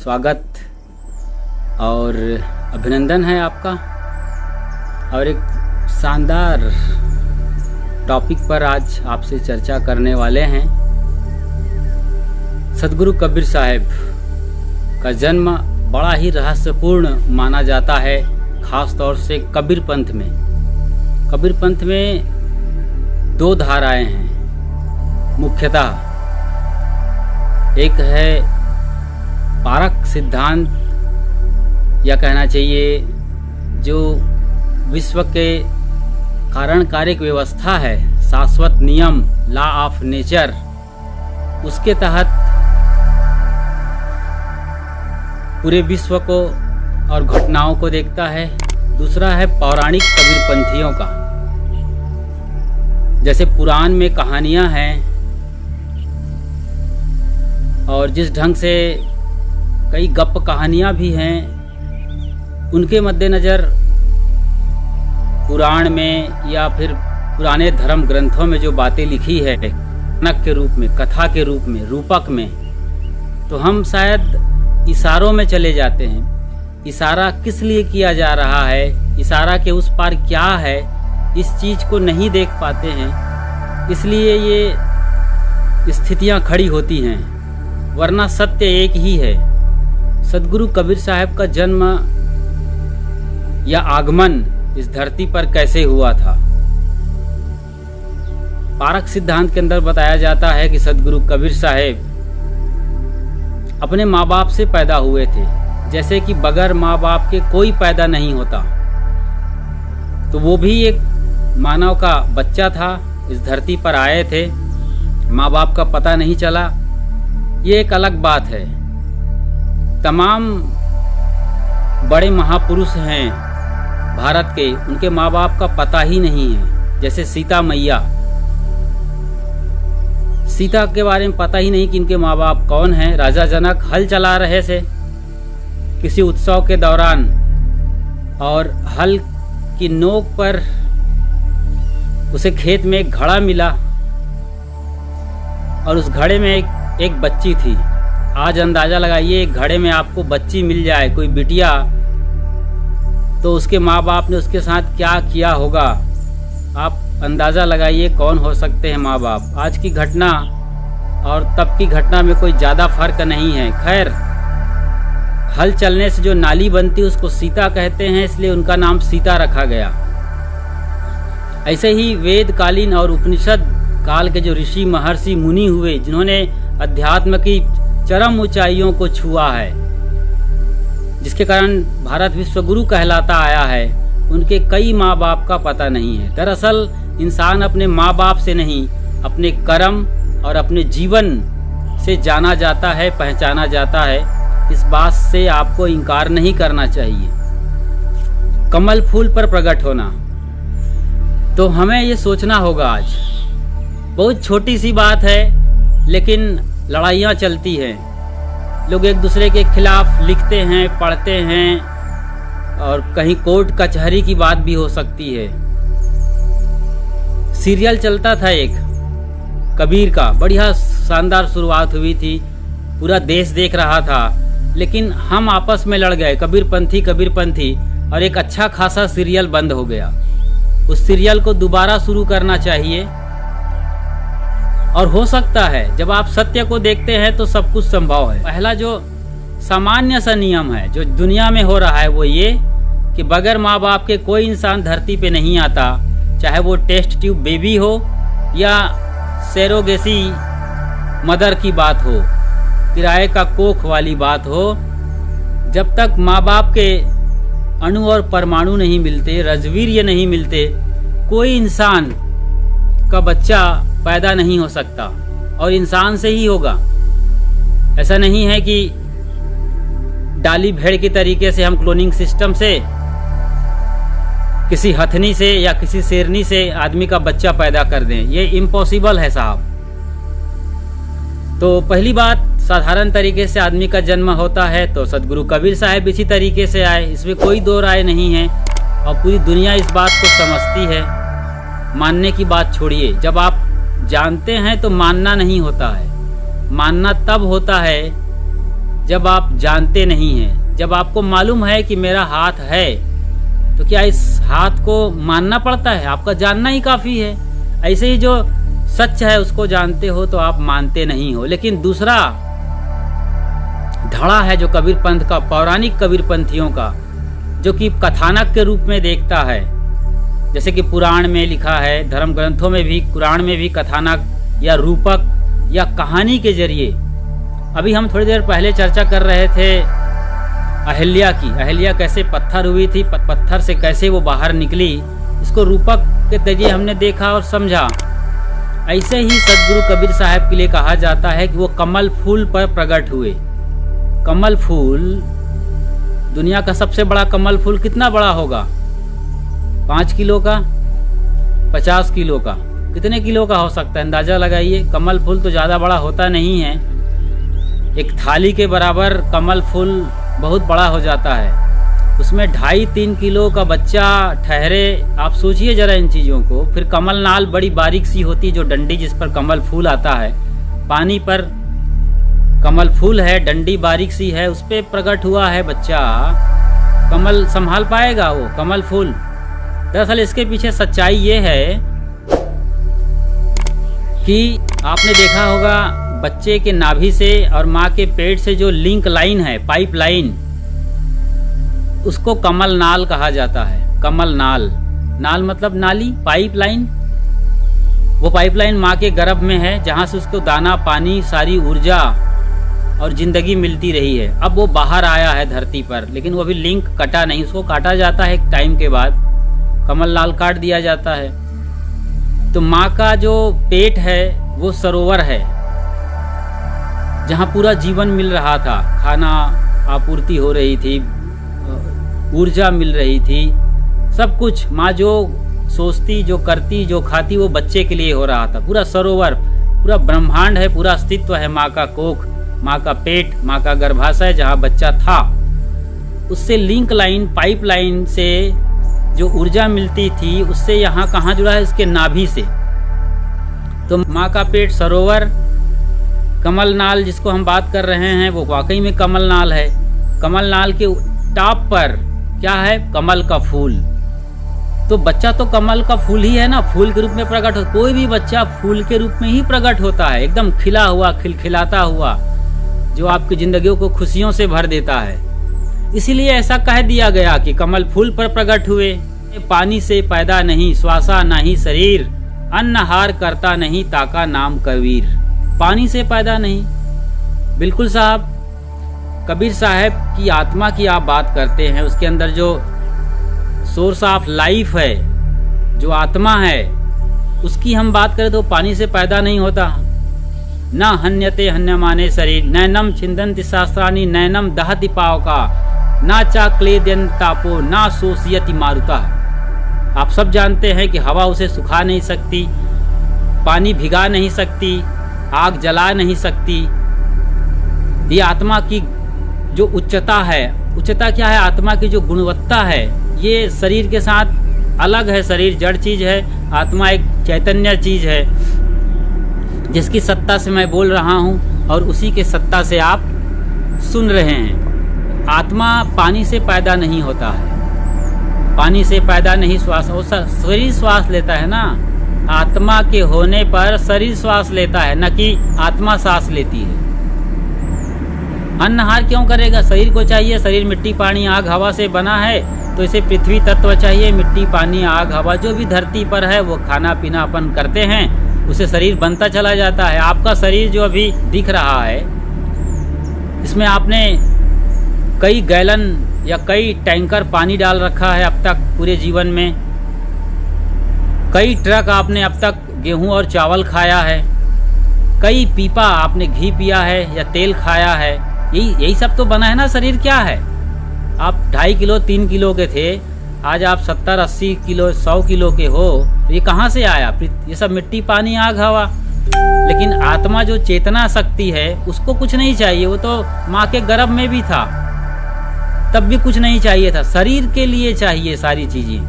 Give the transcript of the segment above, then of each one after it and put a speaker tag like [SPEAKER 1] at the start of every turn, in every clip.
[SPEAKER 1] स्वागत और अभिनंदन है आपका। और एक शानदार टॉपिक पर आज आपसे चर्चा करने वाले हैं। सद्गुरु कबीर साहब का जन्म बड़ा ही रहस्यपूर्ण माना जाता है, ख़ास तौर से कबीर पंथ में। कबीर पंथ में दो धाराएं हैं मुख्यतः। एक है पारक सिद्धांत, या कहना चाहिए जो विश्व के कारण कार्यक व्यवस्था है, शाश्वत नियम, लॉ ऑफ नेचर, उसके तहत पूरे विश्व को और घटनाओं को देखता है। दूसरा है पौराणिक कबीरपंथियों का। जैसे पुराण में कहानियां हैं और जिस ढंग से कई गप कहानियां भी हैं, उनके मद्देनज़र पुराण में या फिर पुराने धर्म ग्रंथों में जो बातें लिखी है नाटक के रूप में, कथा के रूप में, रूपक में, तो हम शायद इशारों में चले जाते हैं। इशारा किस लिए किया जा रहा है, इशारा के उस पार क्या है, इस चीज़ को नहीं देख पाते हैं। इसलिए ये स्थितियां खड़ी होती हैं, वरना सत्य एक ही है। सद्गुरु कबीर साहब का जन्म या आगमन इस धरती पर कैसे हुआ था? पारक सिद्धांत के अंदर बताया जाता है कि सद्गुरु कबीर साहब अपने माँ बाप से पैदा हुए थे। जैसे कि बगैर माँ बाप के कोई पैदा नहीं होता, तो वो भी एक मानव का बच्चा था, इस धरती पर आए थे, माँ बाप का पता नहीं चला, ये एक अलग बात है। तमाम बड़े महापुरुष हैं भारत के, उनके माँ बाप का पता ही नहीं है। जैसे सीता मैया, सीता के बारे में पता ही नहीं कि इनके माँ बाप कौन हैं। राजा जनक हल चला रहे थे किसी उत्सव के दौरान, और हल की नोक पर उसे खेत में एक घड़ा मिला और उस घड़े में एक बच्ची थी। आज अंदाज़ा लगाइए, एक घड़े में आपको बच्ची मिल जाए, कोई बिटिया, तो उसके माँ बाप ने उसके साथ क्या किया होगा। आप अंदाज़ा लगाइए कौन हो सकते हैं माँ बाप। आज की घटना और तब की घटना में कोई ज़्यादा फर्क नहीं है। खैर, हल चलने से जो नाली बनती है उसको सीता कहते हैं, इसलिए उनका नाम सीता रखा गया। ऐसे ही वेदकालीन और उपनिषद काल के जो ऋषि महर्षि मुनि हुए, जिन्होंने अध्यात्म की चरम ऊंचाइयों को छुआ है, जिसके कारण भारत विश्वगुरु कहलाता आया है, उनके कई माँ बाप का पता नहीं है। दरअसल इंसान अपने माँ बाप से नहीं, अपने कर्म और अपने जीवन से जाना जाता है, पहचाना जाता है। इस बात से आपको इनकार नहीं करना चाहिए। कमल फूल पर प्रकट होना, तो हमें ये सोचना होगा। आज बहुत छोटी सी बात है, लेकिन लड़ाइयाँ चलती हैं। लोग एक दूसरे के खिलाफ लिखते हैं, पढ़ते हैं, और कहीं कोर्ट कचहरी की बात भी हो सकती है। सीरियल चलता था एक कबीर का, बढ़िया शानदार शुरुआत हुई थी, पूरा देश देख रहा था, लेकिन हम आपस में लड़ गए, कबीरपंथी, और एक अच्छा खासा सीरियल बंद हो गया। उस सीरियल को दोबारा शुरू करना चाहिए। और हो सकता है जब आप सत्य को देखते हैं तो सब कुछ संभव है। पहला जो सामान्य सा नियम है जो दुनिया में हो रहा है, वो ये कि बगैर माँ बाप के कोई इंसान धरती पे नहीं आता, चाहे वो टेस्ट ट्यूब बेबी हो या सेरोगेसी मदर की बात हो, किराए का कोख वाली बात हो। जब तक माँ बाप के अणु और परमाणु नहीं मिलते, रजवीर्य नहीं मिलते, कोई इंसान का बच्चा पैदा नहीं हो सकता, और इंसान से ही होगा। ऐसा नहीं है कि डाली भेड़ की तरीके से हम क्लोनिंग सिस्टम से किसी हथनी से या किसी शेरनी से आदमी का बच्चा पैदा कर दें, ये इम्पॉसिबल है साहब। तो पहली बात, साधारण तरीके से आदमी का जन्म होता है, तो सद्गुरु कबीर साहब इसी तरीके से आए, इसमें कोई दो राय नहीं है, और पूरी दुनिया इस बात को समझती है। मानने की बात छोड़िए, जब आप जानते हैं तो मानना नहीं होता है। मानना तब होता है जब आप जानते नहीं हैं, जब आपको मालूम है कि मेरा हाथ है, तो क्या इस हाथ को मानना पड़ता है? आपका जानना ही काफी है। ऐसे ही जो सच है उसको जानते हो तो आप मानते नहीं हो। लेकिन दूसरा धड़ा है जो कबीर पंथ का, पौराणिक कबीर पंथियों का, जो कि कथानक के रूप में देखता है। जैसे कि पुराण में लिखा है, धर्म ग्रंथों में भी, कुरान में भी कथानक या रूपक या कहानी के जरिए। अभी हम थोड़ी देर पहले चर्चा कर रहे थे अहिल्या की। अहिल्या कैसे पत्थर हुई थी, पत्थर से कैसे वो बाहर निकली, इसको रूपक के जरिए हमने देखा और समझा। ऐसे ही सदगुरु कबीर साहब के लिए कहा जाता है कि वो कमल फूल पर प्रकट हुए। कमल फूल, दुनिया का सबसे बड़ा कमल फूल कितना बड़ा होगा? 5 किलो का, 50 किलो का, कितने किलो का हो सकता है? अंदाजा लगाइए। कमल फूल तो ज़्यादा बड़ा होता नहीं है। एक थाली के बराबर कमल फूल बहुत बड़ा हो जाता है। उसमें 2.5-3 किलो का बच्चा ठहरे। आप सोचिए जरा इन चीज़ों को। फिर कमल नाल बड़ी बारीक सी होती, जो डंडी जिस पर कमल फूल आता है, पानी पर कमल फूल है, डंडी बारीक सी है, उस पर प्रकट हुआ है बच्चा। कमल संभाल पाएगा वो कमल फूल? दरअसल इसके पीछे सच्चाई ये है कि आपने देखा होगा बच्चे के नाभि से और माँ के पेट से जो लिंक लाइन है, पाइप लाइन, उसको कमल नाल कहा जाता है। कमल नाल, नाल मतलब नाली, पाइप लाइन। वो पाइप लाइन माँ के गर्भ में है, जहाँ से उसको दाना, पानी, सारी ऊर्जा और जिंदगी मिलती रही है। अब वो बाहर आया है धरती पर, लेकिन वो अभी लिंक कटा नहीं। उसको काटा जाता है एक टाइम के बाद, कमल नाल काट दिया जाता है। तो माँ का जो पेट है वो सरोवर है, जहाँ पूरा जीवन मिल रहा था, खाना आपूर्ति हो रही थी, ऊर्जा मिल रही थी, सब कुछ। माँ जो सोचती, जो करती, जो खाती, वो बच्चे के लिए हो रहा था। पूरा सरोवर, पूरा ब्रह्मांड है, पूरा अस्तित्व है। माँ का कोख, माँ का पेट, माँ का गर्भाशय, जहाँ बच्चा था, उससे लिंक लाइन, पाइप लाइन से जो ऊर्जा मिलती थी, उससे यहाँ कहाँ जुड़ा है? इसके नाभि से। तो माँ का पेट, सरोवर, कमल नाल जिसको हम बात कर रहे हैं, वो वाकई में कमल नाल है। कमल नाल के टॉप पर क्या है? कमल का फूल। तो बच्चा तो कमल का फूल ही है ना, फूल के रूप में प्रकट हो। कोई भी बच्चा फूल के रूप में ही प्रकट होता है, एकदम खिला हुआ, खिलखिलाता हुआ, जो आपकी जिंदगियों को खुशियों से भर देता है। इसीलिए ऐसा कह दिया गया कि कमल फूल पर प्रकट हुए। पानी से पैदा नहीं श्वासा नहीं शरीर, अन्नहार करता नहीं ताका नाम कबीर। पानी से पैदा नहीं, बिल्कुल साहब। कबीर साहब की आत्मा की आप बात करते हैं, उसके अंदर जो सोर्स ऑफ लाइफ है, जो आत्मा है, उसकी हम बात करें तो पानी से पैदा नहीं होता। न हन्यते हन्यमाने शरीर, नैनम छिंदन्ति शास्त्राणि, नैनम दहति पावका, ना चा क्लेद्यन तापो, ना शोषयति मारुता। आप सब जानते हैं कि हवा उसे सुखा नहीं सकती, पानी भिगा नहीं सकती, आग जला नहीं सकती। ये आत्मा की जो उच्चता है, उच्चता क्या है? आत्मा की जो गुणवत्ता है, ये शरीर के साथ अलग है। शरीर जड़ चीज है, आत्मा एक चैतन्य चीज है, जिसकी सत्ता से मैं बोल रहा हूँ और उसी के सत्ता से आप सुन रहे हैं। आत्मा पानी से पैदा नहीं होता है, पानी से पैदा नहीं। श्वास, वो शरीर श्वास लेता है ना, आत्मा के होने पर शरीर श्वास लेता है, न कि आत्मा सांस लेती है। अन्नहार क्यों करेगा? शरीर को चाहिए। शरीर मिट्टी पानी आग हवा से बना है, तो इसे पृथ्वी तत्व चाहिए। मिट्टी पानी आग हवा जो भी धरती पर है, वो खाना पीना अपन करते हैं, उसे शरीर बनता चला जाता है। आपका शरीर जो अभी दिख रहा है, इसमें आपने कई गैलन या कई टैंकर पानी डाल रखा है अब तक पूरे जीवन में। कई ट्रक आपने अब तक गेहूं और चावल खाया है, कई पीपा आपने घी पिया है या तेल खाया है। यही सब तो बना है ना शरीर। क्या है? आप 2.5 किलो 3 किलो के थे, आज आप 70-80 किलो 100 किलो के हो। ये कहाँ से आया? ये सब मिट्टी पानी आग हवा। लेकिन आत्मा जो चेतना शक्ति है, उसको कुछ नहीं चाहिए। वो तो माँ के गर्भ में भी था, तब भी कुछ नहीं चाहिए था। शरीर के लिए चाहिए सारी चीजें,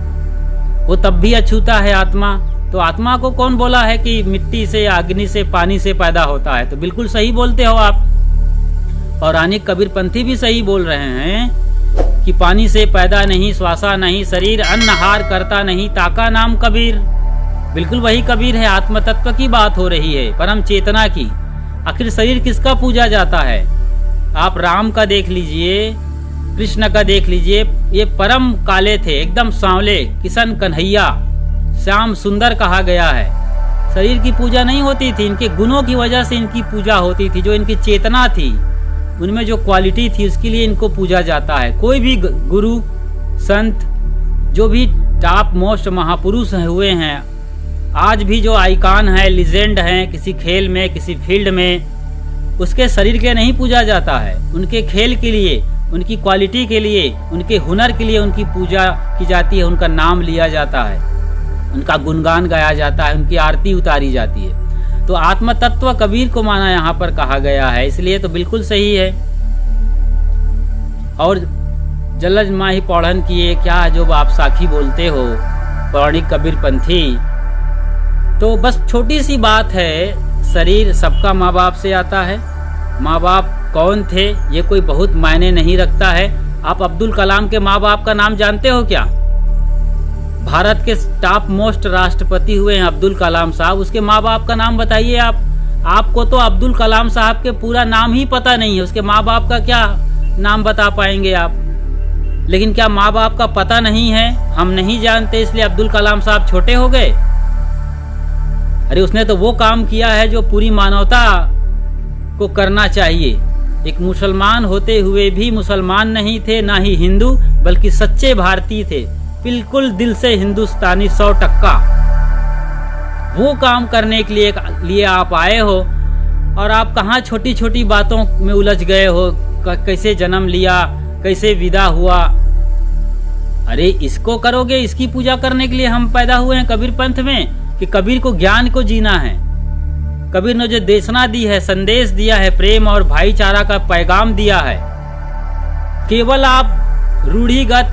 [SPEAKER 1] वो तब भी अछूता है आत्मा। तो आत्मा को कौन बोला है कि मिट्टी से, अग्नि से, पानी से पैदा होता है? तो बिल्कुल सही बोलते हो आप। पौराणिक कबीरपंथी भी सही बोल रहे हैं कि पानी से पैदा नहीं, श्वासा नहीं, शरीर अन्नहार करता नहीं, ताका नाम कबीर। बिल्कुल वही कबीर है। आत्म तत्व की बात हो रही है, परम चेतना की। आखिर शरीर किसका पूजा जाता है? आप राम का देख लीजिए, कृष्ण का देख लीजिए, ये परम काले थे, एकदम सांवले, किशन कन्हैया, श्याम सुंदर कहा गया है। शरीर की पूजा नहीं होती थी, इनके गुणों की वजह से इनकी पूजा होती थी। जो इनकी चेतना थी, उनमें जो क्वालिटी थी, उसके लिए इनको पूजा जाता है। कोई भी गुरु संत, जो भी टॉप मोस्ट महापुरुष हुए हैं, आज भी जो आइकॉन है, लीजेंड हैं किसी खेल में, किसी फील्ड में, उसके शरीर के नहीं पूजा जाता है। उनके खेल के लिए, उनकी क्वालिटी के लिए, उनके हुनर के लिए उनकी पूजा की जाती है, उनका नाम लिया जाता है, उनका गुणगान गाया जाता है, उनकी आरती उतारी जाती है। तो आत्म तत्व कबीर को माना यहाँ पर कहा गया है, इसलिए तो बिल्कुल सही है। और जलज माही पौड़न किए क्या जो आप साखी बोलते हो, पौराणिक कबीरपंथी। तो बस छोटी सी बात है, शरीर सबका माँ बाप से आता है। माँ बाप कौन थे ये कोई बहुत मायने नहीं रखता है। आप अब्दुल कलाम के माँ बाप का नाम जानते हो क्या? भारत के टॉप मोस्ट राष्ट्रपति हुए हैं अब्दुल कलाम साहब, उसके माँ बाप का नाम बताइए आप। आपको तो अब्दुल कलाम साहब के पूरा नाम ही पता नहीं है, उसके माँ बाप का क्या नाम बता पाएंगे आप? लेकिन क्या माँ बाप का पता नहीं है, हम नहीं जानते, इसलिए अब्दुल कलाम साहब छोटे हो गए? अरे उसने तो वो काम किया है जो पूरी मानवता को करना चाहिए। एक मुसलमान होते हुए भी मुसलमान नहीं थे, ना ही हिंदू, बल्कि सच्चे भारतीय थे, बिल्कुल दिल से हिंदुस्तानी 100%। वो काम करने के लिए आप आए हो, और आप कहाँ छोटी छोटी बातों में उलझ गए हो। कैसे जन्म लिया, कैसे विदा हुआ। अरे इसको करोगे, इसकी पूजा करने के लिए हम पैदा हुए हैं कबीर पंथ में, कि कबीर को ज्ञान को जीना है। कबीर ने जो देशना दी है, संदेश दिया है, प्रेम और भाईचारा का पैगाम दिया है। केवल आप रूढ़िगत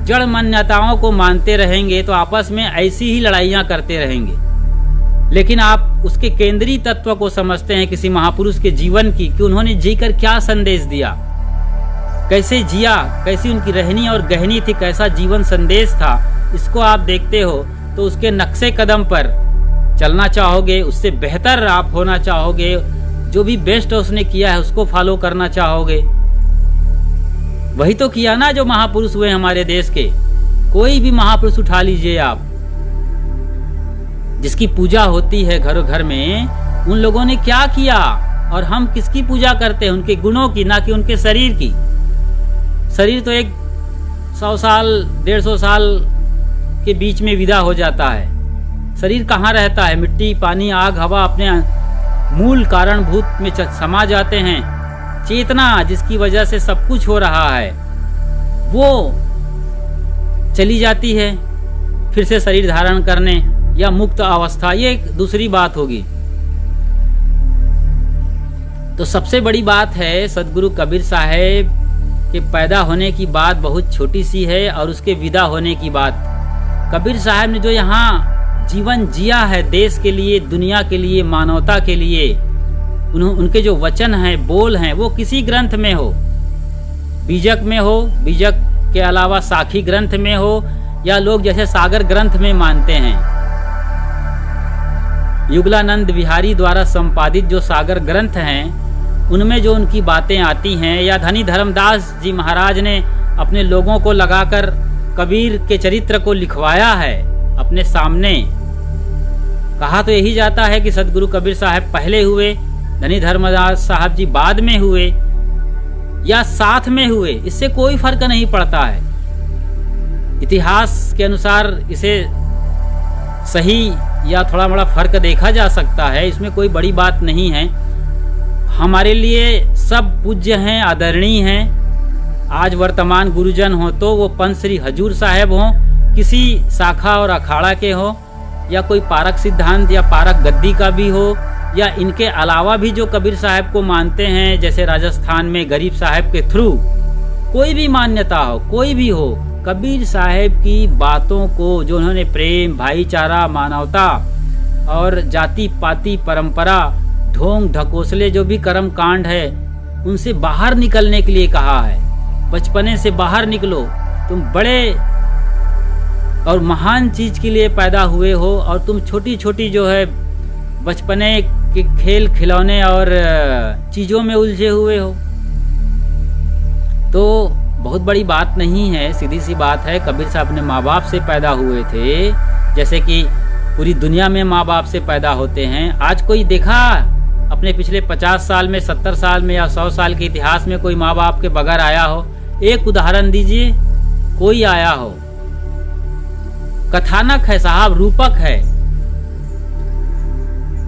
[SPEAKER 1] जड़ मान्यताओं को मानते रहेंगे तो आपस में ऐसी ही लड़ाइयां करते रहेंगे। लेकिन आप उसके केंद्रीय तत्व को समझते हैं किसी महापुरुष के जीवन की, कि उन्होंने जीकर क्या संदेश दिया, कैसे जिया, कैसी उनकी रहनी और गहनी थी, कैसा जीवन संदेश था। इसको आप देखते हो तो उसके नक्शे कदम पर चलना चाहोगे, उससे बेहतर आप होना चाहोगे, जो भी बेस्ट उसने किया है उसको फॉलो करना चाहोगे। वही तो किया ना जो महापुरुष हुए हमारे देश के। कोई भी महापुरुष उठा लीजिए आप, जिसकी पूजा होती है घरों घर में, उन लोगों ने क्या किया, और हम किसकी पूजा करते हैं? उनके गुणों की, ना कि उनके शरीर की। शरीर तो एक 100 साल 150 साल के बीच में विदा हो जाता है। शरीर कहाँ रहता है? मिट्टी, पानी, आग, हवा अपने मूल कारणभूत में समा जाते हैं। चेतना जिसकी वजह से सब कुछ हो रहा है, वो चली जाती है फिर से शरीर धारण करने, या मुक्त अवस्था, ये एक दूसरी बात होगी। तो सबसे बड़ी बात है सदगुरु कबीर साहेब के पैदा होने की बात बहुत छोटी सी है, और उसके विदा होने की बात। कबीर साहब ने जो यहाँ जीवन जिया है देश के लिए, दुनिया के लिए, मानवता के लिए, उनके जो वचन हैं, बोल हैं, वो किसी ग्रंथ में हो, बीजक में हो, बीजक के अलावा साखी ग्रंथ में हो, या लोग जैसे सागर ग्रंथ में मानते हैं। युगलानंद बिहारी द्वारा संपादित जो सागर ग्रंथ हैं, उनमें जो उनकी बातें आती हैं, या धनी धर्मदास जी महाराज ने अपने लोगों को लगाकर कबीर के चरित्र को लिखवाया है अपने सामने। कहा तो यही जाता है कि सदगुरु कबीर साहब पहले हुए, धनी धर्मदास साहब जी बाद में हुए, या साथ में हुए, इससे कोई फर्क नहीं पड़ता है। इतिहास के अनुसार इसे सही या थोड़ा बड़ा फर्क देखा जा सकता है, इसमें कोई बड़ी बात नहीं है। हमारे लिए सब पूज्य हैं, आदरणीय हैं। आज वर्तमान गुरुजन हो तो वो पंथ श्री हजूर साहब हों, किसी शाखा और अखाड़ा के हो, या कोई पारक सिद्धांत या पारक गद्दी का भी हो, या इनके अलावा भी जो कबीर साहब को मानते हैं, जैसे राजस्थान में गरीब साहब के थ्रू, कोई भी मान्यता हो, कोई भी हो, कबीर साहब की बातों को, जो उन्होंने प्रेम, भाईचारा, मानवता और जाति पाति परंपरा, ढोंग ढकोसले जो भी कर्म कांड है, उनसे बाहर निकलने के लिए कहा है। बचपने से बाहर निकलो, तुम बड़े और महान चीज के लिए पैदा हुए हो और तुम छोटी छोटी जो है बचपने के खेल खिलौने और चीजों में उलझे हुए हो। तो बहुत बड़ी बात नहीं है, सीधी सी बात है। कबीर साहब अपने माँ बाप से पैदा हुए थे, जैसे कि पूरी दुनिया में माँ बाप से पैदा होते हैं। आज कोई देखा अपने पिछले 50 साल में, 70 साल में या 100 साल के इतिहास में कोई माँ बाप के बगैर आया हो? एक उदाहरण दीजिए, कोई आया हो? कथानक है साहब, रूपक है।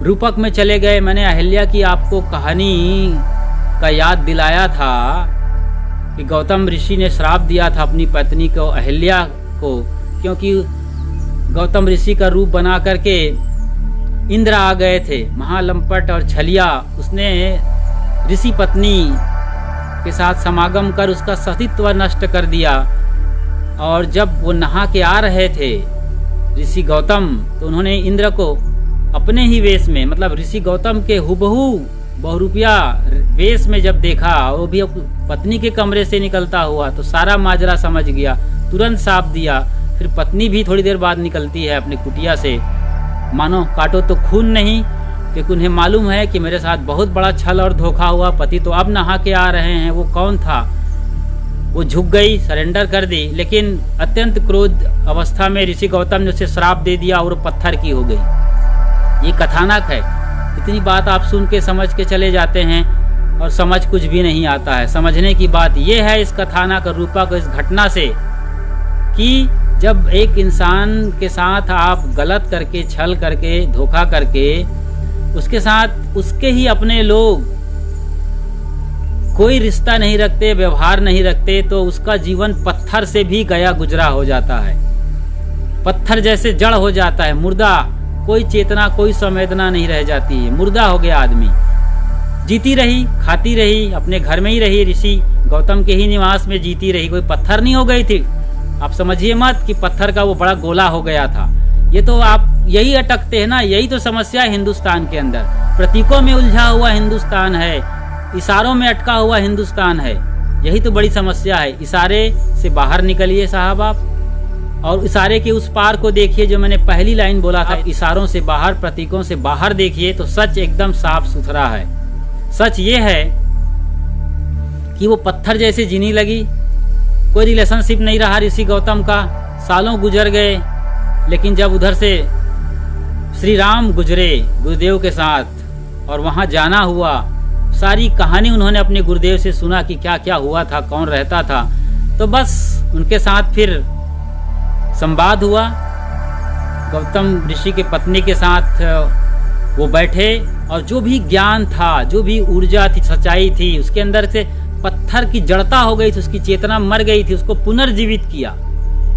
[SPEAKER 1] रूपक में चले गए। मैंने अहिल्या की आपको कहानी का याद दिलाया था कि गौतम ऋषि ने श्राप दिया था अपनी पत्नी को, अहिल्या को, क्योंकि गौतम ऋषि का रूप बना करके इंद्र आ गए थे, महालंपट और छलिया। उसने ऋषि पत्नी के साथ समागम कर उसका सतीत्व नष्ट कर दिया। और जब वो नहा के आ रहे थे ऋषि गौतम, तो उन्होंने इंद्र को अपने ही वेश में, मतलब ऋषि गौतम के हुबहू बहुरूपिया वेश में जब देखा, वो भी पत्नी के कमरे से निकलता हुआ, तो सारा माजरा समझ गया, तुरंत साफ दिया। फिर पत्नी भी थोड़ी देर बाद निकलती है अपनी कुटिया से, मानो काटो तो खून नहीं, क्योंकि उन्हें मालूम है कि मेरे साथ बहुत बड़ा छल और धोखा हुआ, पति तो अब नहा के आ रहे हैं। वो कौन था? वो झुक गई, सरेंडर कर दी। लेकिन अत्यंत क्रोध अवस्था में ऋषि गौतम ने उसे श्राप दे दिया और पत्थर की हो गई। ये कथानक है। इतनी बात आप सुन के समझ के चले जाते हैं और समझ कुछ भी नहीं आता है। समझने की बात यह है इस कथानक रूपक, इस घटना से, कि जब एक इंसान के साथ आप गलत करके, छल करके, धोखा करके, उसके साथ उसके ही अपने लोग कोई रिश्ता नहीं रखते, व्यवहार नहीं रखते, तो उसका जीवन पत्थर से भी गया गुजरा हो जाता है। पत्थर जैसे जड़ हो जाता है, मुर्दा, कोई चेतना, कोई संवेदना नहीं रह जाती है, मुर्दा हो गया आदमी। जीती रही, खाती रही, अपने घर में ही रही, ऋषि गौतम के ही निवास में जीती रही, कोई पत्थर नहीं हो गई थी। आप समझिए मत कि पत्थर का वो बड़ा गोला हो गया था। ये तो आप यही अटकते हैं ना, यही तो समस्या है हिंदुस्तान के अंदर। प्रतीकों में उलझा हुआ हिंदुस्तान है, इशारों में अटका हुआ हिंदुस्तान है, यही तो बड़ी समस्या है। इशारे से बाहर निकलिए साहब आप, और इशारे के उस पार को देखिए, जो मैंने पहली लाइन बोला था, इशारों से बाहर, प्रतीकों से बाहर देखिए, तो सच एकदम साफ सुथरा है। सच ये है कि वो पत्थर जैसे जीने लगी, कोई रिलेशनशिप नहीं रहा ऋषि गौतम का, सालों गुजर गए। लेकिन जब उधर से श्री राम गुजरे गुरुदेव के साथ और वहां जाना हुआ, सारी कहानी उन्होंने अपने गुरुदेव से सुना कि क्या क्या हुआ था, कौन रहता था, तो बस उनके साथ फिर संवाद हुआ। गौतम ऋषि के पत्नी के साथ वो बैठे और जो भी ज्ञान था, जो भी ऊर्जा थी, सच्चाई थी, उसके अंदर से पत्थर की जड़ता हो गई थी, उसकी चेतना मर गई थी, उसको पुनर्जीवित किया,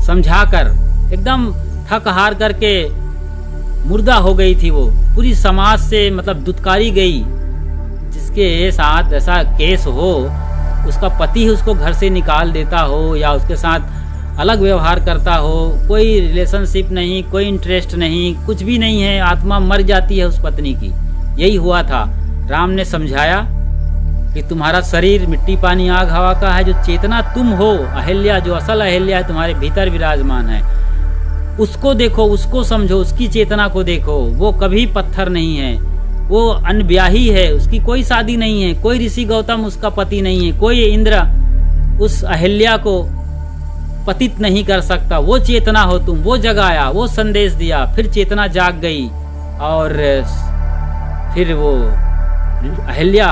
[SPEAKER 1] समझाकर, एकदम थक हार करके मुर्दा हो गई थी वो, पूरी समाज से मतलब दुत्कारी गई। जिसके साथ ऐसा केस हो, उसका पति उसको घर से निकाल देता हो या उसके साथ अलग व्यवहार करता हो, कोई रिलेशनशिप नहीं, कोई इंटरेस्ट नहीं, कुछ भी नहीं है, आत्मा मर जाती है उस पत्नी की। यही हुआ था। राम ने समझाया कि तुम्हारा शरीर मिट्टी पानी आग हवा का है, जो चेतना तुम हो, अहिल्या, जो असल अहिल्या है तुम्हारे भीतर विराजमान है, उसको देखो, उसको समझो, उसकी चेतना को देखो। वो कभी पत्थर नहीं है, वो अनब्याही है, उसकी कोई शादी नहीं है, कोई ऋषि गौतम उसका पति नहीं है, कोई इंद्र उस अहिल्या को पतित नहीं कर सकता। वो चेतना हो तुम, वो जगाया, वो संदेश दिया, फिर चेतना जाग गई और फिर वो अहिल्या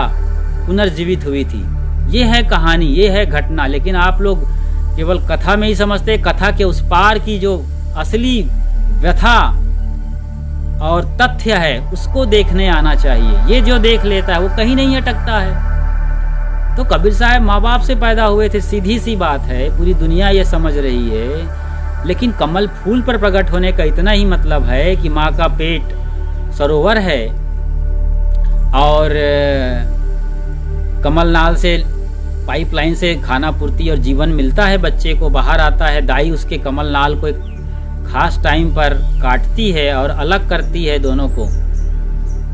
[SPEAKER 1] पुनर्जीवित हुई थी। ये है कहानी, ये है घटना। लेकिन आप लोग केवल कथा में ही समझते, कथा के उस पार की जो असली व्यथा और तथ्य है उसको देखने आना चाहिए। ये जो देख लेता है वो कहीं नहीं अटकता है। तो कबीर साहब माँ बाप से पैदा हुए थे, सीधी सी बात है, पूरी दुनिया ये समझ रही है। लेकिन कमल फूल पर प्रकट होने का इतना ही मतलब है कि माँ का पेट सरोवर है और कमलनाल से, पाइपलाइन से खाना पूर्ति और जीवन मिलता है, बच्चे को बाहर आता है, दाई उसके कमलनाल को एक खास टाइम पर काटती है और अलग करती है दोनों को।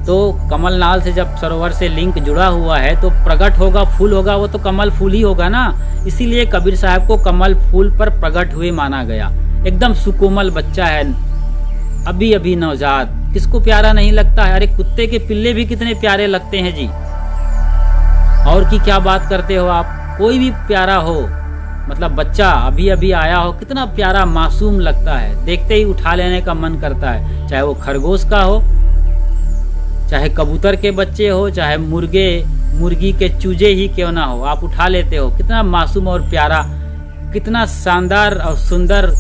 [SPEAKER 1] तो कमलनाल से जब सरोवर से लिंक जुड़ा हुआ है तो प्रकट होगा, फूल होगा, वो तो कमल फूल ही होगा ना। इसीलिए कबीर साहब को कमल फूल पर प्रकट हुए माना गया। एकदम सुकोमल बच्चा है, अभी अभी नवजात, किसको प्यारा नहीं लगता है? अरे कुत्ते के पिल्ले भी कितने प्यारे लगते हैं जी। और की क्या बात करते हो आप? कोई भी प्यारा हो, मतलब बच्चा अभी अभी आया हो, कितना प्यारा मासूम लगता है, देखते ही उठा लेने का मन करता है। चाहे वो खरगोश का हो, चाहे कबूतर के बच्चे हो, चाहे मुर्गी के चूजे ही क्यों ना हो, आप उठा लेते हो। कितना मासूम और प्यारा, कितना शानदार और सुंदर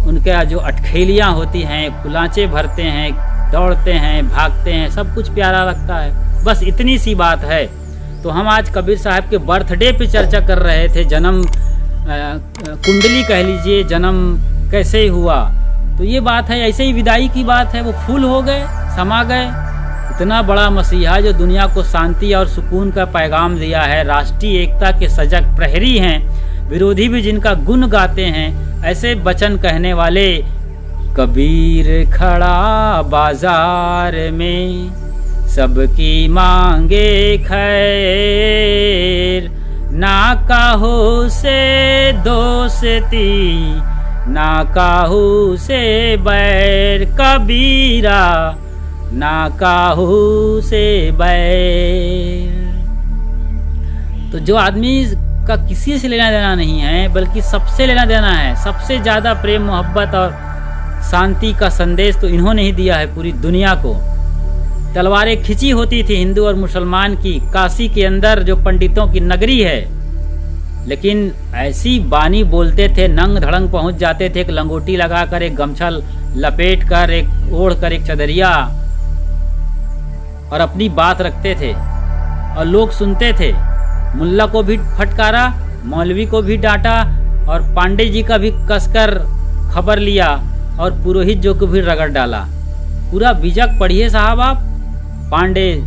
[SPEAKER 1] उनके जो अटखेलियाँ होती हैं, कुलांचे भरते हैं, दौड़ते हैं, भागते हैं, सब कुछ प्यारा लगता है। बस इतनी सी बात है। तो हम आज कबीर साहब के बर्थडे पे चर्चा कर रहे थे। जन्म कुंडली कह लीजिए, जन्म कैसे हुआ, तो ये बात है। ऐसे ही विदाई की बात है, वो फूल हो गए, समा गए। इतना बड़ा मसीहा जो दुनिया को शांति और सुकून का पैगाम दिया है, राष्ट्रीय एकता के सजग प्रहरी हैं, विरोधी भी जिनका गुण गाते हैं, ऐसे वचन कहने वाले। कबीर खड़ा बाजार में सबकी मांगे खैर, ना काहू से दोस्ती ना काहू से बैर, कबीरा ना काहू से बैर। तो जो आदमी का किसी से लेना देना नहीं है, बल्कि सबसे लेना देना है, सबसे ज्यादा प्रेम मोहब्बत और शांति का संदेश तो इन्होंने ही दिया है पूरी दुनिया को। तलवारें खिंची होती थी हिंदू और मुसलमान की, काशी के अंदर जो पंडितों की नगरी है, लेकिन ऐसी बानी बोलते थे, नंग धड़ंग पहुंच जाते थे, एक लंगोटी लगाकर, एक गमछा लपेट कर, एक ओढ़ कर, एक चदरिया, और अपनी बात रखते थे और लोग सुनते थे। मुल्ला को भी फटकारा, मौलवी को भी डांटा, और पांडे जी का भी कसकर खबर लिया, और पुरोहित जो को भी रगड़ डाला। पूरा बीजक पढ़िए साहब आप। पांडे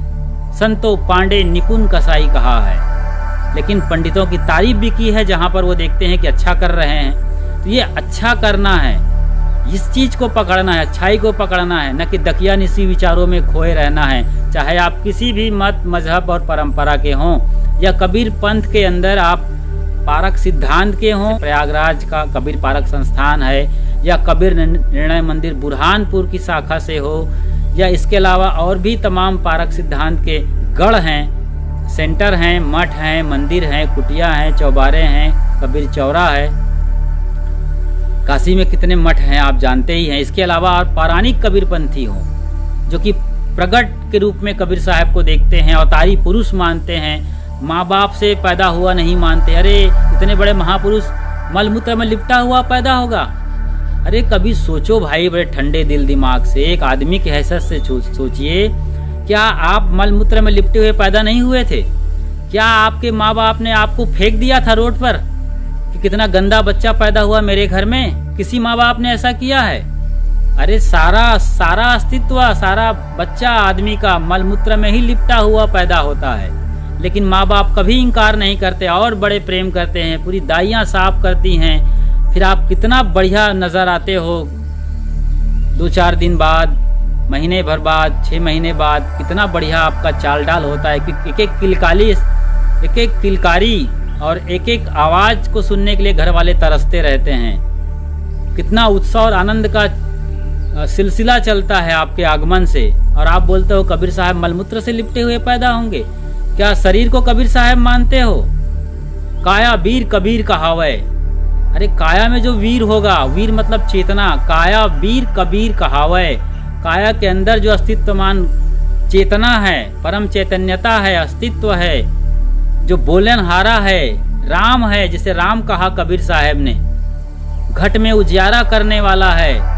[SPEAKER 1] संतो पांडे निपुण कसाई कहा है, लेकिन पंडितों की तारीफ भी की है जहां पर वो देखते हैं कि अच्छा कर रहे हैं। तो ये अच्छा करना है, इस चीज को पकड़ना है, अच्छाई को पकड़ना है, न कि दकियानिसी विचारों में खोए रहना है। चाहे आप किसी भी मत मजहब और परंपरा के हों, या कबीर पंथ के अंदर आप पारक सिद्धांत के हों, प्रयागराज का कबीर पारक संस्थान है, या कबीर निर्णय मंदिर बुरहानपुर की शाखा से हो, या इसके अलावा और भी तमाम पारक सिद्धांत के गढ़ हैं, सेंटर हैं, मठ हैं, मंदिर हैं, कुटिया हैं, चौबारे हैं, कबीर चौरा है। काशी में कितने मठ हैं आप जानते ही हैं। इसके अलावा और पौराणिक कबीरपंथी हो, जो कि प्रगट के रूप में कबीर साहब को देखते हैं, अवतारी पुरुष मानते हैं, माँ बाप से पैदा हुआ नहीं मानते। अरे इतने बड़े महापुरुष मलमूत्र में लिपटा हुआ पैदा होगा? अरे कभी सोचो भाई, बड़े ठंडे दिल दिमाग से, एक आदमी की हैसियत से सोचिए, क्या आप मलमूत्र में लिपटे हुए पैदा नहीं हुए थे? क्या आपके माँ बाप ने आपको फेंक दिया था रोड पर कि कितना गंदा बच्चा पैदा हुआ मेरे घर में? किसी माँ बाप ने ऐसा किया है? अरे सारा अस्तित्व, सारा बच्चा आदमी का मलमूत्र में ही लिपटा हुआ पैदा होता है। लेकिन माँ बाप कभी इंकार नहीं करते और बड़े प्रेम करते हैं, पूरी दाइयाँ साफ करती हैं। फिर आप कितना बढ़िया नजर आते हो 2-4 दिन बाद, महीने भर बाद, 6 महीने बाद, कितना बढ़िया आपका चाल डाल होता है। एक एक किलकारी और एक एक आवाज को सुनने के लिए घर वाले तरसते रहते हैं। कितना उत्सव और आनंद का सिलसिला चलता है आपके आगमन से, और आप बोलते हो कबीर साहब मलमूत्र से लिपटे हुए पैदा होंगे। क्या शरीर को कबीर साहब मानते हो? काया वीर कबीर कहावे। अरे काया में जो वीर होगा, वीर मतलब चेतना, काया वीर कबीर कहावे। काया के अंदर जो अस्तित्वमान चेतना है, परम चैतन्यता है, अस्तित्व है, जो बोलनहारा है, राम है, जिसे राम कहा कबीर साहब ने, घट में उजियारा करने वाला है।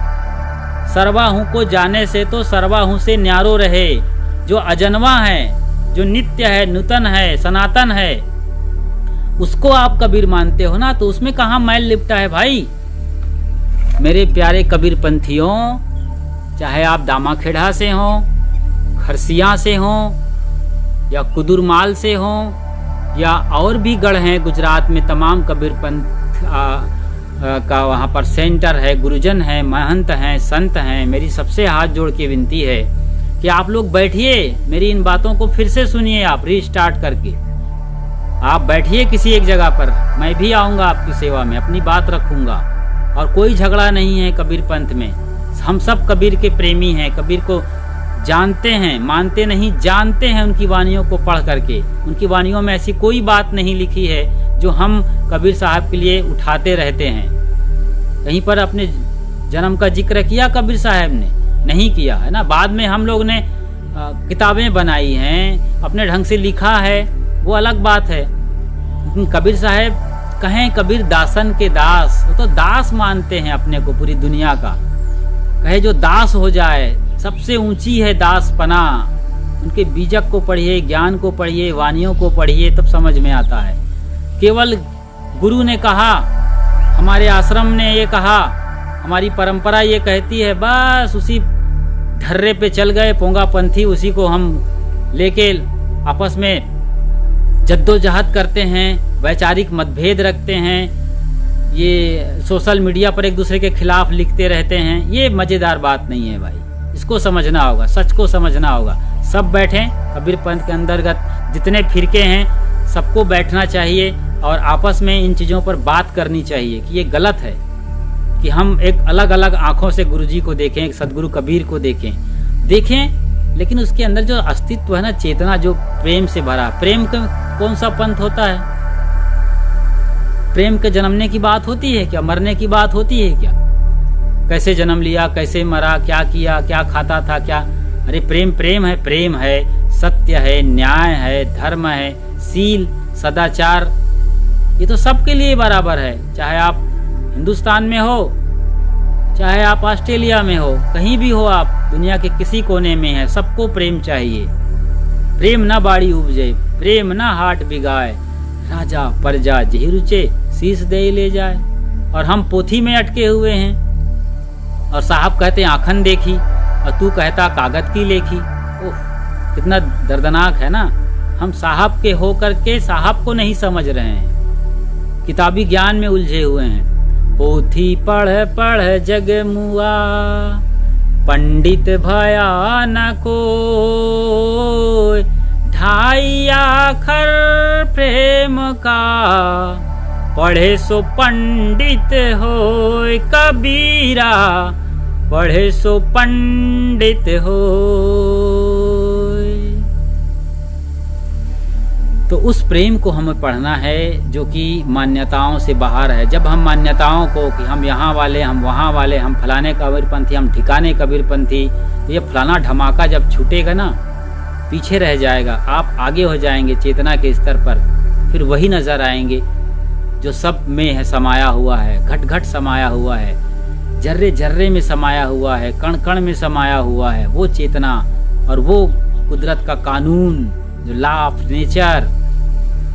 [SPEAKER 1] सर्वाहू को जाने से तो सर्वाहू से न्यारो रहे, जो अजन्मा है, जो नित्य है, नूतन है, सनातन है, उसको आप कबीर मानते हो ना। तो उसमें कहाँ मैल लिपटा है भाई? मेरे प्यारे कबीर पंथियों, चाहे आप दामाखेड़ा से हो, खरसिया से हो, या कुदुरमाल से हो, या और भी गढ़ हैं गुजरात में, तमाम कबीर पंथ का वहाँ पर सेंटर है, गुरुजन है, महंत हैं, संत हैं। मेरी सबसे हाथ जोड़ के विनती है कि आप लोग बैठिए, मेरी इन बातों को फिर से सुनिए, आप रीस्टार्ट करके आप बैठिए किसी एक जगह पर, मैं भी आऊँगा आपकी सेवा में, अपनी बात रखूँगा। और कोई झगड़ा नहीं है कबीर पंथ में, हम सब कबीर के प्रेमी हैं, कबीर को जानते हैं, मानते नहीं जानते हैं। उनकी वानियों को पढ़ करके, उनकी वानियों में ऐसी कोई बात नहीं लिखी है जो हम कबीर साहब के लिए उठाते रहते हैं। कहीं पर अपने जन्म का जिक्र किया कबीर साहब ने? नहीं किया, है ना। बाद में हम लोग ने किताबें बनाई हैं, अपने ढंग से लिखा है, वो अलग बात है। लेकिन कबीर साहब कहें कबीर दासन के दास, वो तो दास मानते हैं अपने को पूरी दुनिया का। कहे जो दास हो जाए, सबसे ऊंची है दास पना। उनके बीजक को पढ़िए, ज्ञान को पढ़िए, वानियों को पढ़िए, तब समझ में आता है। केवल गुरु ने कहा, हमारे आश्रम ने ये कहा, हमारी परंपरा ये कहती है, बस उसी ढर्रे पे चल गए पोंगा पंथी, उसी को हम लेके आपस में जद्दोजहद करते हैं, वैचारिक मतभेद रखते हैं, ये सोशल मीडिया पर एक दूसरे के खिलाफ लिखते रहते हैं। ये मजेदार बात नहीं है भाई, इसको समझना होगा, सच को समझना होगा। सब बैठें, कबीर पंथ के अंतर्गत जितने फिरके हैं सबको बैठना चाहिए और आपस में इन चीज़ों पर बात करनी चाहिए कि ये गलत है, कि हम एक अलग अलग आंखों से गुरुजी को देखें, एक सदगुरु कबीर को देखें, लेकिन उसके अंदर जो अस्तित्व है ना, चेतना जो प्रेम से भरा। प्रेम का कौन सा पंथ होता है? प्रेम के जन्मने की बात होती है क्या? मरने की बात होती है क्या? कैसे जन्म लिया, कैसे मरा, क्या किया, क्या खाता था, क्या? अरे प्रेम प्रेम है, प्रेम है, सत्य है, न्याय है, धर्म है, सील, सदाचार, ये तो सबके लिए बराबर है। चाहे आप हिंदुस्तान में हो, चाहे आप ऑस्ट्रेलिया में हो, कहीं भी हो, आप दुनिया के किसी कोने में है, सबको प्रेम चाहिए। प्रेम ना बाड़ी उपजे, प्रेम ना हाट बिगाए, राजा प्रजा जेहि रुचे, शीश दे ले जाए। और हम पोथी में अटके हुए हैं, और साहब कहते आँखन देखी, और तू कहता कागज की लेखी। ओह, कितना दर्दनाक है ना। हम साहब के होकर के साहब को नहीं समझ रहे हैं, किताबी ज्ञान में उलझे हुए हैं। पोथी पढ़ पढ़ जग मुआ, पंडित भया न कोय, ढाई आखर प्रेम का, पढ़े सो पंडित होय कबीरा, पढ़े सो पंडित होय। तो उस प्रेम को हमें पढ़ना है जो कि मान्यताओं से बाहर है। जब हम मान्यताओं को कि हम यहाँ वाले, हम वहाँ वाले, हम फलाने कबीरपंथी, हम ठिकाने कबीरपंथी, ये फलाना धमाका जब छूटेगा ना, पीछे रह जाएगा, आप आगे हो जाएंगे चेतना के स्तर पर। फिर वही नजर आएंगे जो सब में है, समाया हुआ है, घट घट समाया हुआ है, जर्रे जर्रे में समाया हुआ है, कण कण में समाया हुआ है, वो चेतना और वो कुदरत का कानून, जो लॉ ऑफ नेचर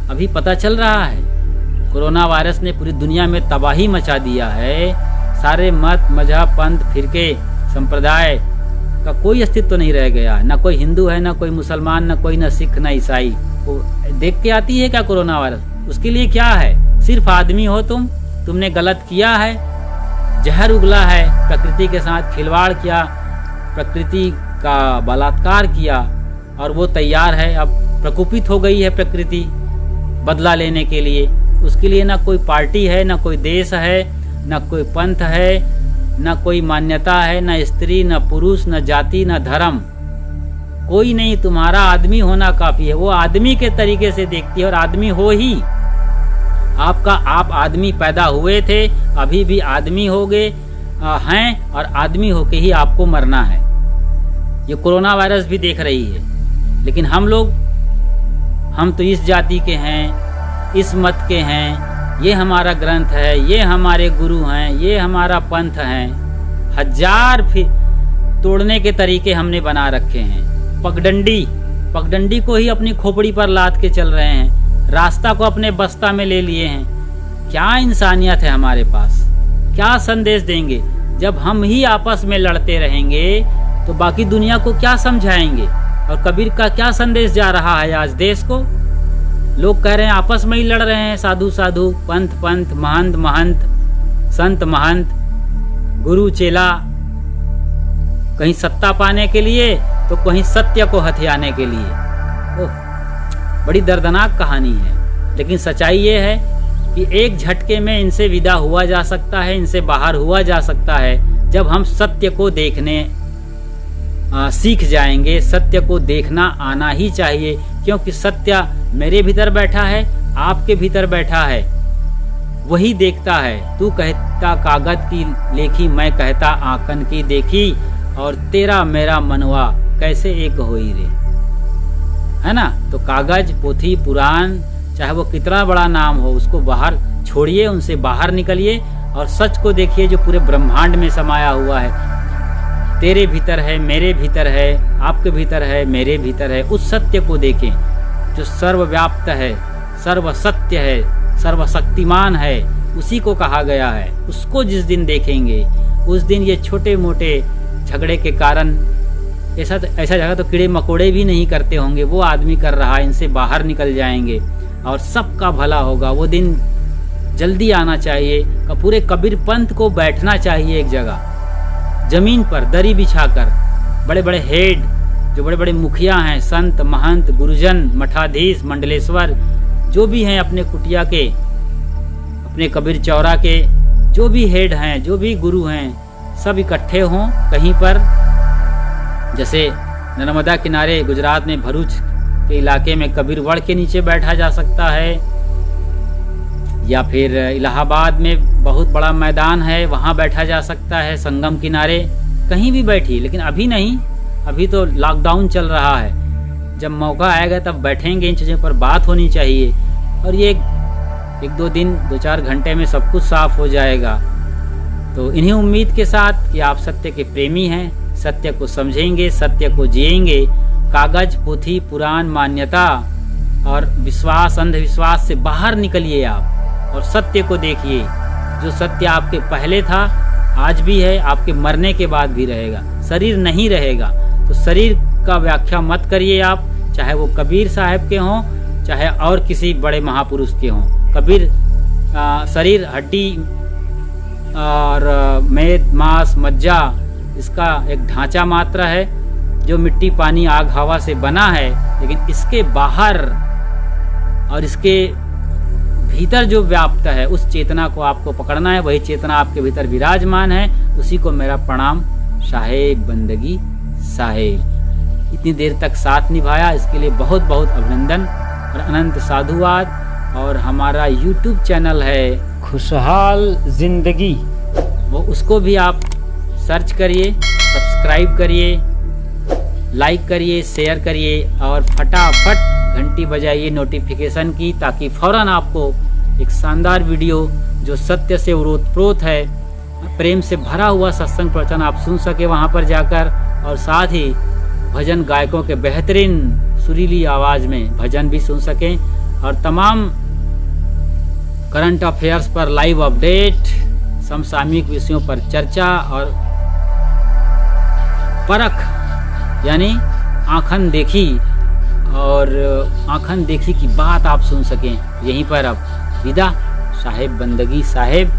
[SPEAKER 1] अभी पता चल रहा है। कोरोना वायरस ने पूरी दुनिया में तबाही मचा दिया है। सारे मत, मजहब, पंथ, फिरके, संप्रदाय का कोई अस्तित्व नहीं रह गया। ना कोई हिंदू है, ना कोई मुसलमान, ना कोई, ना सिख, ना ईसाई। वो देख के आती है क्या कोरोना वायरस? उसके लिए क्या है? सिर्फ आदमी हो तुमने गलत किया है, जहर उगला है, प्रकृति के साथ खिलवाड़ किया, प्रकृति का बलात्कार किया, और वो तैयार है, अब प्रकोपित हो गई है प्रकृति बदला लेने के लिए। उसके लिए ना कोई पार्टी है, ना कोई देश है, ना कोई पंथ है, ना कोई मान्यता है, ना स्त्री, ना पुरुष, ना जाति, ना धर्म, कोई नहीं। तुम्हारा आदमी होना काफी है। वो आदमी के तरीके से देखती है, और आदमी हो ही। आप आदमी पैदा हुए थे, अभी भी आदमी हो गए हैं, और आदमी होके ही आपको मरना है। ये कोरोना वायरस भी देख रही है। लेकिन हम तो इस जाति के हैं, इस मत के हैं, ये हमारा ग्रंथ है, ये हमारे गुरु हैं, ये हमारा पंथ है। हजार फिर तोड़ने के तरीके हमने बना रखे हैं। पगडंडी को ही अपनी खोपड़ी पर लाद के चल रहे हैं, रास्ता को अपने बस्ता में ले लिए हैं। क्या इंसानियत है हमारे पास? क्या संदेश देंगे? जब हम ही आपस में लड़ते रहेंगे तो बाकी दुनिया को क्या समझाएंगे? और कबीर का क्या संदेश जा रहा है आज देश को? लोग कह रहे हैं आपस में ही लड़ रहे हैं, साधु साधु, पंथ पंथ, महंत महंत, संत महंत, गुरु चेला, कहीं सत्ता पाने के लिए तो कहीं सत्य को हथियाने के लिए। ओह, बड़ी दर्दनाक कहानी है, लेकिन सच्चाई ये है कि एक झटके में इनसे विदा हुआ जा सकता है, इनसे बाहर हुआ जा सकता है जब हम सत्य को देखने सीख जाएंगे। सत्य को देखना आना ही चाहिए, क्योंकि सत्य मेरे भीतर बैठा है, आपके भीतर बैठा है, वही देखता है। तू कहता कागज की लेखी, मैं कहता आंकन की देखी, और तेरा मेरा मनवा कैसे एक होई रे, है ना। तो कागज, पोथी, पुराण, चाहे वो कितना बड़ा नाम हो, उसको बाहर छोड़िए, उनसे बाहर निकलिए और सच को देखिए जो पूरे ब्रह्मांड में समाया हुआ है। तेरे भीतर है, मेरे भीतर है, आपके भीतर है, मेरे भीतर है। उस सत्य को देखें जो सर्वव्याप्त है, सर्वसत्य है, सर्वशक्तिमान है, उसी को कहा गया है। उसको जिस दिन देखेंगे, उस दिन ये छोटे मोटे झगड़े के कारण ऐसा जगह तो कीड़े मकोड़े भी नहीं करते होंगे, वो आदमी कर रहा है, इनसे बाहर निकल जाएंगे और सबका भला होगा। वो दिन जल्दी आना चाहिए। पूरे कबीर पंथ को बैठना चाहिए एक जगह, जमीन पर दरी बिछाकर। बड़े बड़े हेड, जो बड़े बड़े मुखिया हैं, संत, महंत, गुरुजन, मठाधीश, मंडलेश्वर, जो भी हैं अपने कुटिया के, अपने कबीर चौरा के जो भी हेड हैं, जो भी गुरु हैं, सब इकट्ठे हों कहीं पर। जैसे नर्मदा किनारे गुजरात में भरूच के इलाके में कबीर वड़ के नीचे बैठा जा सकता है, या फिर इलाहाबाद में बहुत बड़ा मैदान है, वहाँ बैठा जा सकता है, संगम किनारे, कहीं भी बैठी। लेकिन अभी नहीं, अभी तो लॉकडाउन चल रहा है। जब मौका आएगा तब बैठेंगे, इन चीज़ों पर बात होनी चाहिए। और ये एक दो दिन, 2-4 घंटे में सब कुछ साफ हो जाएगा। तो इन्हीं उम्मीद के साथ कि आप सत्य के प्रेमी हैं, सत्य को समझेंगे, सत्य को जिएंगे। कागज, पोथी, पुराण, मान्यता और विश्वास, अंधविश्वास से बाहर निकलिए आप और सत्य को देखिए। जो सत्य आपके पहले था, आज भी है, आपके मरने के बाद भी रहेगा। शरीर नहीं रहेगा, तो शरीर का व्याख्या मत करिए आप, चाहे वो कबीर साहब के हों, चाहे और किसी बड़े महापुरुष के हों। कबीर शरीर, हड्डी और मेद, मांस, मज्जा, इसका एक ढांचा मात्र है जो मिट्टी, पानी, आग, हवा से बना है। लेकिन इसके बाहर और इसके भीतर जो व्याप्त है, उस चेतना को आपको पकड़ना है। वही चेतना आपके भीतर विराजमान है, उसी को मेरा प्रणाम। साहेब बंदगी साहेब। इतनी देर तक साथ निभाया, इसके लिए बहुत बहुत अभिनंदन और अनंत साधुवाद। और हमारा YouTube चैनल है खुशहाल जिंदगी, वो उसको भी आप सर्च करिए, सब्सक्राइब करिए, लाइक करिए, शेयर करिए और फटाफट घंटी बजाइए नोटिफिकेशन की, ताकि फौरन आपको एक शानदार वीडियो जो सत्य से ओतप्रोत है, प्रेम से भरा हुआ सत्संग प्रवचन आप सुन सके वहाँ पर जाकर। और साथ ही भजन गायकों के बेहतरीन सुरीली आवाज़ में भजन भी सुन सकें। और तमाम करंट अफेयर्स पर लाइव अपडेट, समसामयिक विषयों पर चर्चा और परख यानी आँखन देखी, और आँखन देखी की बात आप सुन सकें। यहीं पर अब विदा। साहेब बंदगी साहेब।